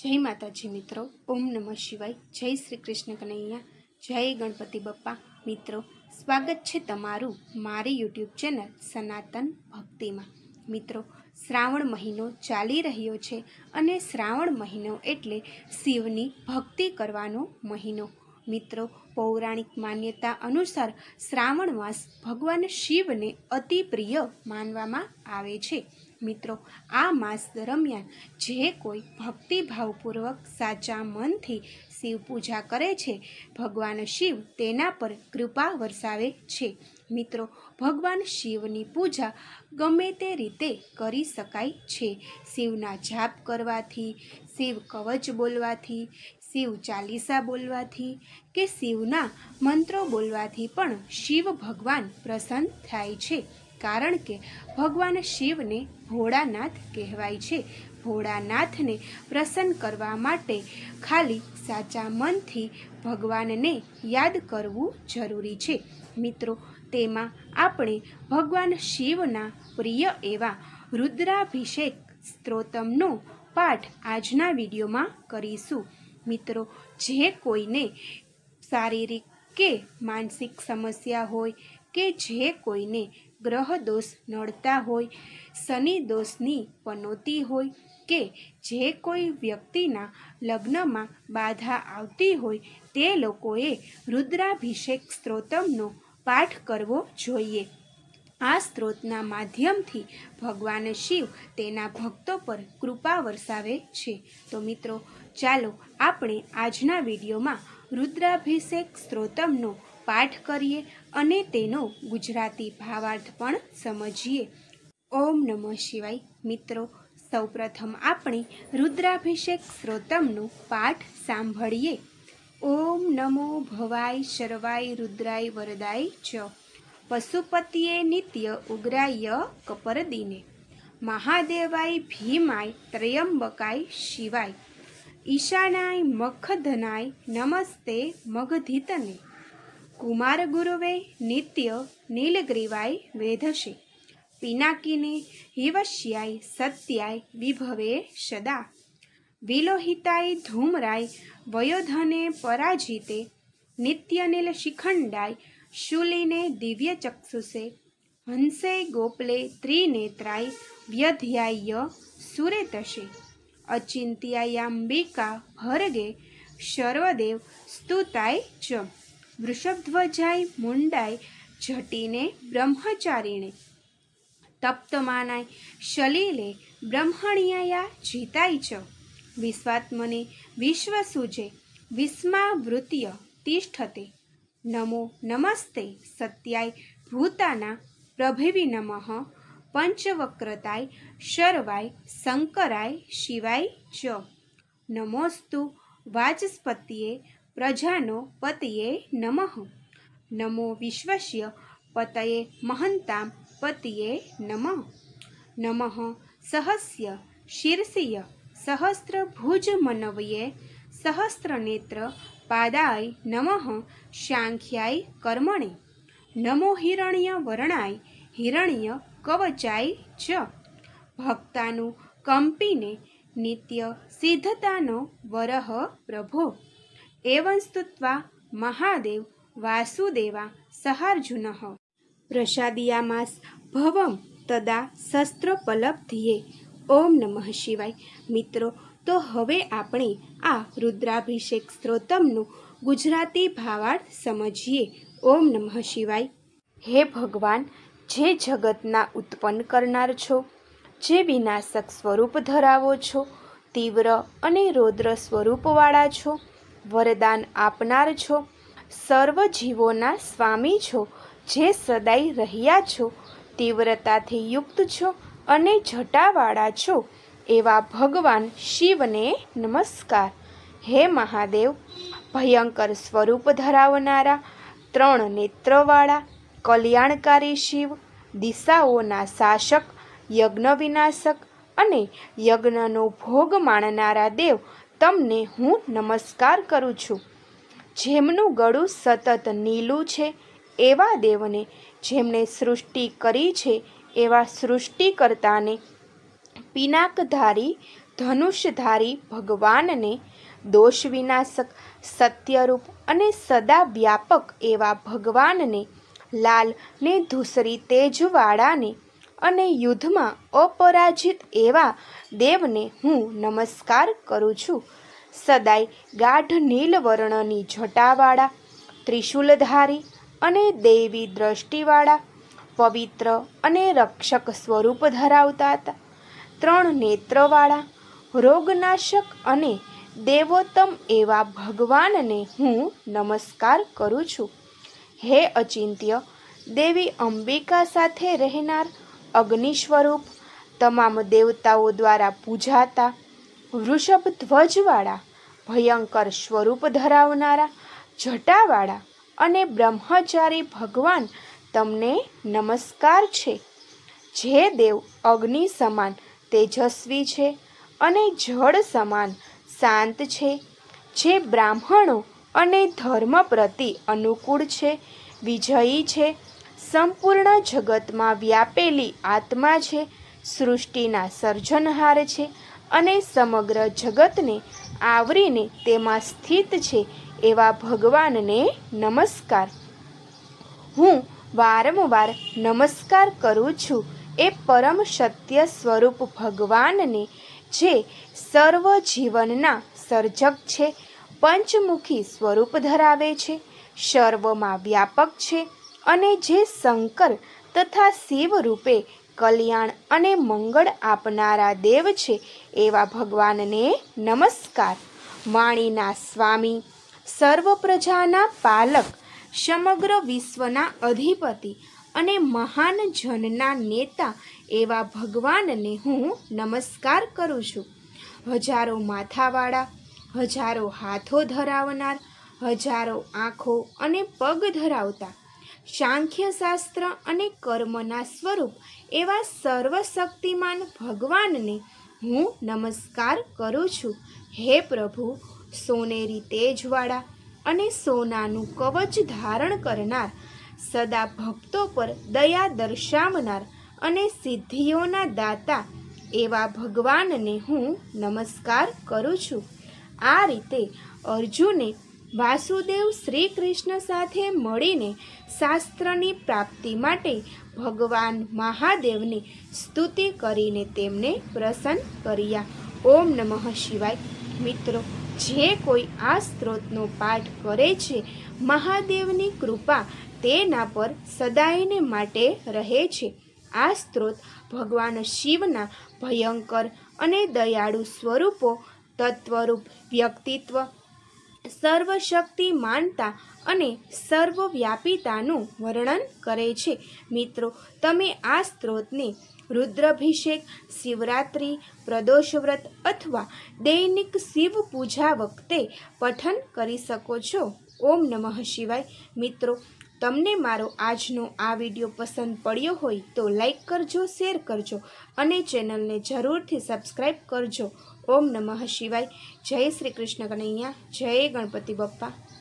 जय माताजी मित्रों। ओम नमः शिवाय। जय श्री कृष्ण कन्हैया। जय गणपति बप्पा। मित्रों, स्वागत है तमारू मारी यूट्यूब चेनल सनातन भक्ति में। मित्रों, श्रावण महीनो चाली रह्यो छे अने श्रावण महीनो एटले शिवनी भक्ति करवानो महीनो। मित्रों, पौराणिक मान्यता अनुसार श्रावण मास भगवान शिव ने अति प्रिय मानवामां आवे छे। मित्रों, आ मास दरमियान जे कोई भक्तिभावपूर्वक साचा मन थी शिव पूजा करे छे, भगवान शिव तेना पर कृपा वरसावे छे। मित्रों, भगवान शिवनी पूजा गमे ते रीते करी शकाय छे। शिवना जाप करवाथी, शिव कवच बोलवाथी, शिव चालीसा बोलवाथी के शिवना मंत्रो बोलवाथी पण शिव भगवान प्रसन्न थाय छे। कारण के भगवान शिव ने भोळानाथ कहेवाय छे। भोळानाथ ने प्रसन्न करवा माटे खाली साचा मन थी भगवान ने याद करवू जरूरी छे। मित्रों, तेमा आपणे भगवान शिवना प्रिय एवा रुद्राभिषेक स्त्रोतमनो पाठ आजना विडियो में करीशुं। मित्रों, जे कोईने शारीरिक के मानसिक समस्या होय के जे कोईने ग्रह दोष नड़ता होय, शनि दोषनी पनोती होय के जे कोई व्यक्तिना लग्न में बाधा आवती होय ते लोकोए रुद्राभिषेक स्त्रोतमनो पाठ करवो जोईए। आ स्त्रोतना माध्यमथी भगवान शिव तेना भक्तों पर कृपा वरसावे छे। तो मित्रों, चालो आपणे आजना विडियो में रुद्राभिषेक स्त्रोतमनो पाठ करिए अने तेनो गुजराती भावार्थ पण समझीए। ओम नमः शिवाय। मित्रों, सौप्रथम आपणे रुद्राभिषेक स्त्रोतमनो पाठ सांभळीए। ओम नमो भवाय शर्वाय रुद्राय वरदाय च पशुपतिये नित्य उग्राय कपरदीने महादेवाय भीमाय त्रयंबकाय शिवाय ईशानाय मखधनाय नमस्ते मगधितने कुमार गुरुवे नित्य नीलग्रीवाय वेधसे पिनाकिने हिवश्याय सत्याय विभवे सदा विलोहिताय धूम्राय वयोधने पराजिते नित्यनील शिखंडाय शूलिने दिव्य चक्षुषे हंसे गोपले त्रिनेत्राय व्यध्याय सुरेतसे अचिंत्यायाम्बिका भर्गे सर्वदेव स्तुताय च वृषभध्वजाय मुंडाय जटिने ब्रह्मचारिणे तप्तमानाय शलीले ब्रह्मण्याया जिताय च विश्वात्मने विश्वसुजे विस्मावृत्य तिष्ठते नमो नमस्ते सत्याय भूताना प्रभिवि नमः पंचवक्रताय शर्वाय शंकराय शिवाय च नमोस्तु वाचस्पतिये प्रजानो पतये नमः नमो विश्वस्य पतये महन्तां पतये नमः नमः सहस्य शीर्षय सहस्रभुजमनवये सहस्रनेत्र पादाय नमः सांख्याय कर्मणे नमो हिरण्यवर्णाय हिरण्य कवचाय च भक्तानु कंपीने नित्य सिद्धतानो वरह प्रभो एवं स्तुत्वा महादेव वासुदेवा सहार्जुनः प्रसादियामास भवम तदा शस्त्रोपलब्धिये। ओम नमः शिवाय। मित्रों, तो हवे आपणे आ रुद्राभिषेक स्त्रोतमनु गुजराती भावार्थ समझीए। ओम नमः शिवाय। हे भगवान, जे जगतना उत्पन्न करनार छो, जे विनाशक स्वरूप धरावो छो, तीव्र अने रौद्र स्वरूपवाळा छो, वरदान आपनार छो, सर्व जीवोना स्वामी छो, जे सदाय रह्या छो, तीव्रताथी युक्त छो अने जटावाळा छो, एवा भगवान शिवने नमस्कार। हे महादेव, भयंकर स्वरूप धरावनारा त्रण नेत्रवाळा कल्याणकारी शिव, दिशाओना शासक, यज्ञ विनाशक अने यज्ञनो भोग माणनारा देव, तमने हूँ नमस्कार करूँ छूँ। जेमनुं गळुं सतत नीलुं छे एवा देवने, जेमणे सृष्टि करी छे एवा सृष्टिकर्ताने, पिनाकधारी ધનુષધારી ભગવાનને, દોષ વિનાશક, સત્યરૂપ અને સદા વ્યાપક એવા ભગવાનને, લાલ ને ધૂસરી તેજવાળાને અને યુદ્ધમાં અપરાજિત એવા દેવને હું નમસ્કાર કરું છું. સદાય ગાઢ નીલ વર્ણની જટાવાળા, ત્રિશૂલધારી અને દૈવી દ્રષ્ટિવાળા, પવિત્ર અને રક્ષક સ્વરૂપ ધરાવતા હતા, 3 નેત્રવાળા, રોગનાશક અને દેવોત્તમ એવા ભગવાનને હું નમસ્કાર કરું છું. હે અચિંત્ય, દેવી અંબિકા સાથે રહેનાર, અગ્નિ સ્વરૂપ, તમામ દેવતાઓ દ્વારા પૂજાતા, વૃષભ ધ્વજવાળા, ભયંકર સ્વરૂપ ધરાવનારા, જટાવાળા અને બ્રહ્મચારી ભગવાન, તમને નમસ્કાર છે. જે દેવ અગ્નિ સમાન તેજસ્વી છે અને જળ સમાન શાંત છે, જે બ્રાહ્મણો અને ધર્મ પ્રતિ અનુકૂળ છે, વિજયી છે, સંપૂર્ણ જગતમાં વ્યાપેલી આત્મા છે, સૃષ્ટિના સર્જનહાર છે અને સમગ્ર જગતને આવરીને તેમાં સ્થિત છે એવા ભગવાનને નમસ્કાર. હું વારંવાર નમસ્કાર કરું છું એ પરમ સત્ય સ્વરૂપ ભગવાનને, જે સર્વ જીવનના સર્જક છે, પંચમુખી સ્વરૂપ ધરાવે છે, સર્વમાં વ્યાપક છે અને જે શંકર તથા શિવ રૂપે કલ્યાણ અને મંગળ આપનારા દેવ છે એવા ભગવાનને નમસ્કાર. વાણીના સ્વામી, સર્વ પ્રજાના પાલક, સમગ્ર વિશ્વના અધિપતિ અને મહાન જનના નેતા એવા ભગવાનને હું નમસ્કાર કરું છું. હજારો માથાવાળા, હજારો હાથો ધરાવનાર, હજારો આંખો અને પગ ધરાવતા, સાંખ્યશાસ્ત્ર અને કર્મના સ્વરૂપ એવા સર્વશક્તિમાન ભગવાનને હું નમસ્કાર કરું છું. હે પ્રભુ, સોનેરી તેજવાળા અને સોનાનું કવચ ધારણ કરનાર, સદા ભક્તો પર દયા દર્શાવનાર અને સિદ્ધિઓના દાતા એવા ભગવાનને હું નમસ્કાર કરું છું. આ રીતે અર્જુને વાસુદેવ શ્રી કૃષ્ણ સાથે મળીને શાસ્ત્રની પ્રાપ્તિ માટે ભગવાન મહાદેવની સ્તુતિ કરીને તેમને પ્રસન્ન કર્યા. ઓમ નમઃ શિવાય. મિત્રો, જે કોઈ આ સ્ત્રોતનો પાઠ કરે છે, મહાદેવની કૃપા તેના પર સદાયને માટે રહે છે. આ સ્ત્રોત ભગવાન શિવના ભયંકર અને દયાળુ સ્વરૂપો, તત્વરૂપ વ્યક્તિત્વ, સર્વશક્તિ માનતા અને સર્વવ્યાપિતાનું વર્ણન કરે છે. મિત્રો, તમે આ સ્ત્રોતને રુદ્રાભિષેક, શિવરાત્રિ, પ્રદોષ વ્રત અથવા દૈનિક શિવ પૂજા વખતે પઠન કરી શકો છો. ઓમ નમઃ શિવાય. મિત્રો, તમને મારો આજનો આ વિડીયો પસંદ પડ્યો હોય તો લાઈક કરજો, શેર કરજો અને ચેનલને જરૂરથી સબસ્ક્રાઈબ કરજો. ઓમ નમઃ શિવાય. જય શ્રી કૃષ્ણ કનૈયા. જય ગણપતિ બપ્પા.